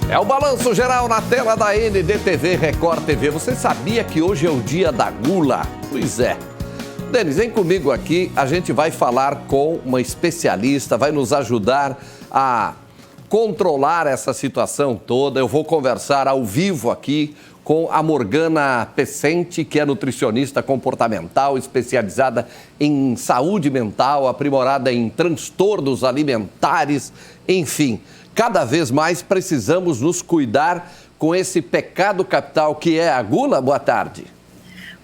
É o Balanço Geral na tela da NDTV Record TV. Você sabia que hoje é o dia da gula? Pois é. Denis, vem comigo aqui, a gente vai falar com uma especialista, vai nos ajudar a controlar essa situação toda. Eu vou conversar ao vivo aqui com a Morgana Pecente, que é nutricionista comportamental, especializada em saúde mental, aprimorada em transtornos alimentares, enfim. Cada vez mais precisamos nos cuidar com esse pecado capital que é a gula. Boa tarde.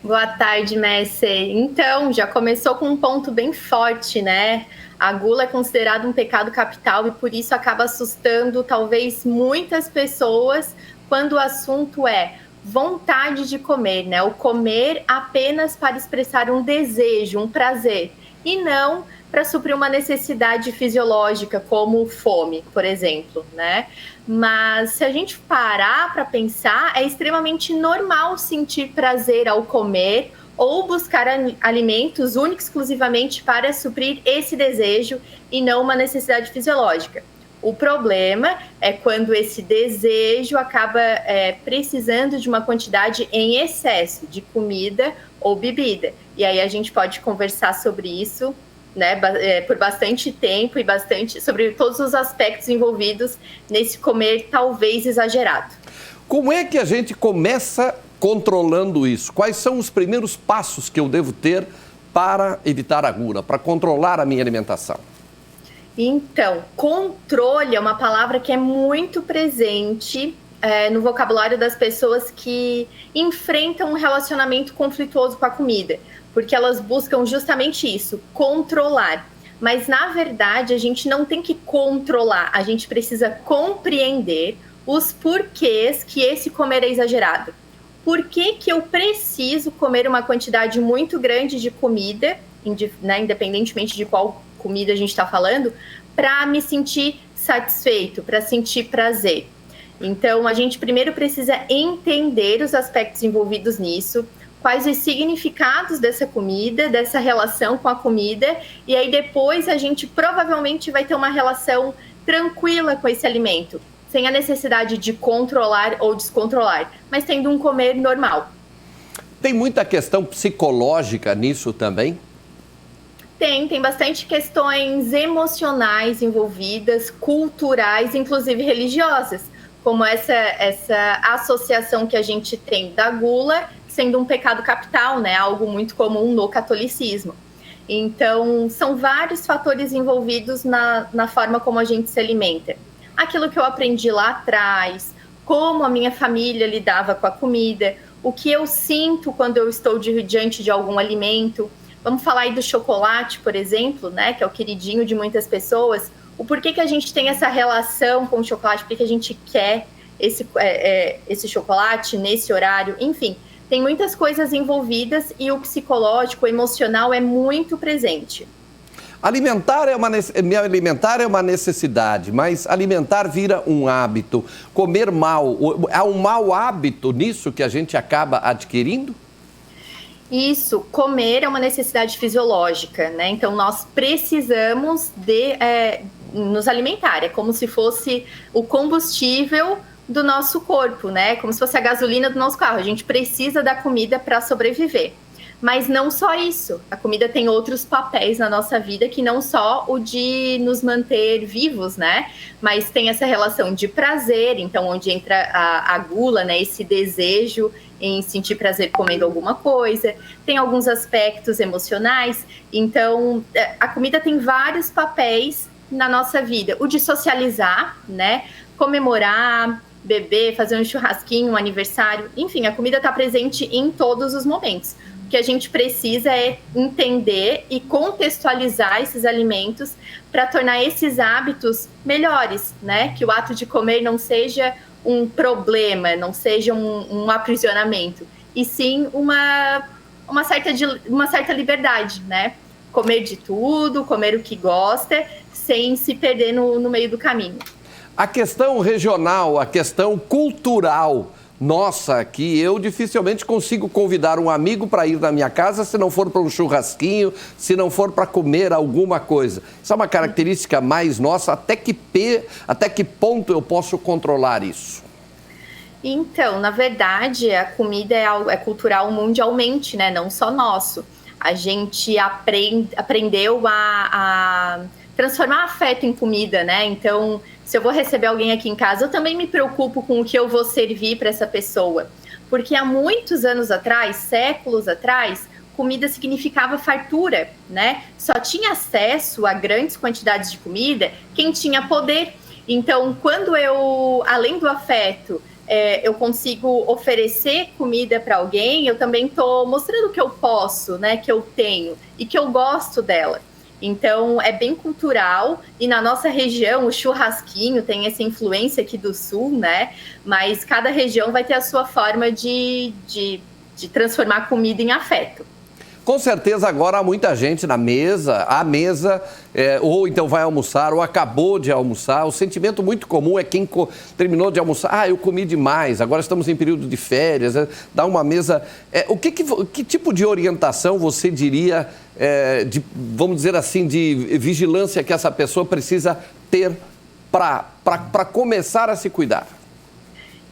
Boa tarde, Messi. Então, já começou com um ponto bem forte, né? A gula é considerada um pecado capital e por isso acaba assustando talvez muitas pessoas quando o assunto é vontade de comer, né? O comer apenas para expressar um desejo, um prazer, e não para suprir uma necessidade fisiológica, como fome, por exemplo, né? Mas se a gente parar para pensar, é extremamente normal sentir prazer ao comer ou buscar alimentos únicos exclusivamente para suprir esse desejo e não uma necessidade fisiológica. O problema é quando esse desejo acaba precisando de uma quantidade em excesso de comida ou bebida. E aí a gente pode conversar sobre isso, né, por bastante tempo e sobre todos os aspectos envolvidos nesse comer talvez exagerado. Como é que a gente começa controlando isso? Quais são os primeiros passos que eu devo ter para evitar a gula, para controlar a minha alimentação? Então, controle é uma palavra que é muito presente no vocabulário das pessoas que enfrentam um relacionamento conflituoso com a comida, porque elas buscam justamente isso, controlar. Mas, na verdade, a gente não tem que controlar, a gente precisa compreender os porquês que esse comer é exagerado. Por que que eu preciso comer uma quantidade muito grande de comida, né, independentemente de qual comida a gente está falando, para me sentir satisfeito, para sentir prazer? Então, a gente primeiro precisa entender os aspectos envolvidos nisso, quais os significados dessa comida, dessa relação com a comida, e aí depois a gente provavelmente vai ter uma relação tranquila com esse alimento, sem a necessidade de controlar ou descontrolar, mas tendo um comer normal. Tem muita questão psicológica nisso também? Tem bastante questões emocionais envolvidas, culturais, inclusive religiosas, como essa associação que a gente tem da gula sendo um pecado capital, né? Algo muito comum no catolicismo. Então, são vários fatores envolvidos na forma como a gente se alimenta. Aquilo que eu aprendi lá atrás, como a minha família lidava com a comida, o que eu sinto quando eu estou diante de algum alimento. Vamos falar aí do chocolate, por exemplo, né? Que é o queridinho de muitas pessoas. O porquê que a gente tem essa relação com o chocolate, porque a gente quer esse chocolate nesse horário, enfim. Tem muitas coisas envolvidas e o psicológico, o emocional é muito presente. Me alimentar é uma necessidade, mas alimentar vira um hábito. Comer mal, há um mau hábito nisso que a gente acaba adquirindo? Isso, comer é uma necessidade fisiológica, né? Então, nós precisamos nos alimentar. É como se fosse o combustível do nosso corpo, né? Como se fosse a gasolina do nosso carro. A gente precisa da comida para sobreviver. Mas não só isso. A comida tem outros papéis na nossa vida que não só o de nos manter vivos, né? Mas tem essa relação de prazer, então onde entra a gula, né? Esse desejo em sentir prazer comendo alguma coisa. Tem alguns aspectos emocionais. Então, a comida tem vários papéis na nossa vida. O de socializar, né? Comemorar, beber, fazer um churrasquinho, um aniversário. Enfim, a comida está presente em todos os momentos. O que a gente precisa é entender e contextualizar esses alimentos para tornar esses hábitos melhores, né? Que o ato de comer não seja um problema, não seja um aprisionamento, e sim uma certa liberdade, né? Comer de tudo, comer o que gosta, sem se perder no meio do caminho. A questão regional, a questão cultural nossa, que eu dificilmente consigo convidar um amigo para ir na minha casa se não for para um churrasquinho, se não for para comer alguma coisa. Isso é uma característica mais nossa. Até que ponto eu posso controlar isso? Então, na verdade, a comida é cultural mundialmente, né? Não só nosso. A gente aprendeu a transformar afeto em comida, né? Então, se eu vou receber alguém aqui em casa, eu também me preocupo com o que eu vou servir para essa pessoa. Porque há muitos anos atrás, séculos atrás, comida significava fartura, né? Só tinha acesso a grandes quantidades de comida quem tinha poder. Então, quando além do afeto, eu consigo oferecer comida para alguém, eu também estou mostrando que eu posso, né? Que eu tenho e que eu gosto dela. Então, é bem cultural, e na nossa região, o churrasquinho tem essa influência aqui do sul, né? Mas cada região vai ter a sua forma de transformar a comida em afeto. Com certeza agora há muita gente à mesa, ou então vai almoçar, ou acabou de almoçar. O sentimento muito comum é quem terminou de almoçar, eu comi demais, agora estamos em período de férias, dá uma mesa... Que tipo de orientação você diria, vamos dizer assim, de vigilância que essa pessoa precisa ter para começar a se cuidar?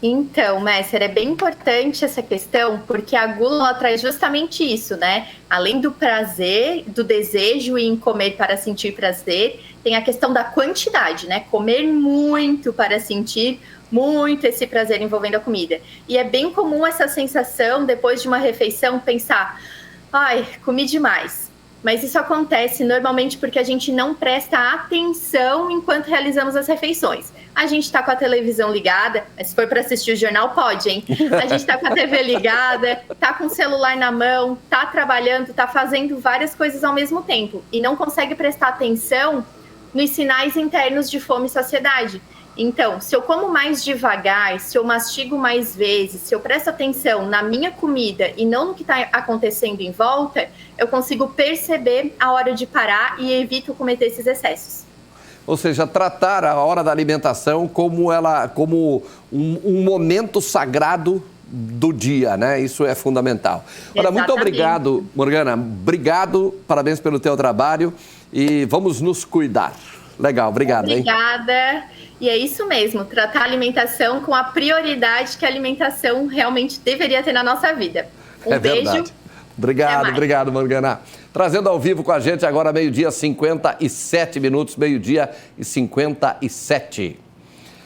Então, Messer, é bem importante essa questão, porque a gula traz justamente isso, né? Além do prazer, do desejo em comer para sentir prazer, tem a questão da quantidade, né? Comer muito para sentir muito esse prazer envolvendo a comida. E é bem comum essa sensação, depois de uma refeição, pensar, ai, comi demais. Mas isso acontece normalmente porque a gente não presta atenção enquanto realizamos as refeições. A gente está com a televisão ligada, mas se for para assistir o jornal, pode, hein? A gente está com a TV ligada, está com o celular na mão, está trabalhando, está fazendo várias coisas ao mesmo tempo e não consegue prestar atenção nos sinais internos de fome e saciedade. Então, se eu como mais devagar, se eu mastigo mais vezes, se eu presto atenção na minha comida e não no que está acontecendo em volta, eu consigo perceber a hora de parar e evito cometer esses excessos. Ou seja, tratar a hora da alimentação como um momento sagrado do dia, né? Isso é fundamental. Olha, muito obrigado, Morgana. Obrigado, parabéns pelo teu trabalho e vamos nos cuidar. Legal, obrigado. Obrigada. Hein? E é isso mesmo, tratar a alimentação com a prioridade que a alimentação realmente deveria ter na nossa vida. Um beijo. Verdade. Obrigado, Morgana. Trazendo ao vivo com a gente agora, meio-dia, 57 minutos, meio-dia e 57.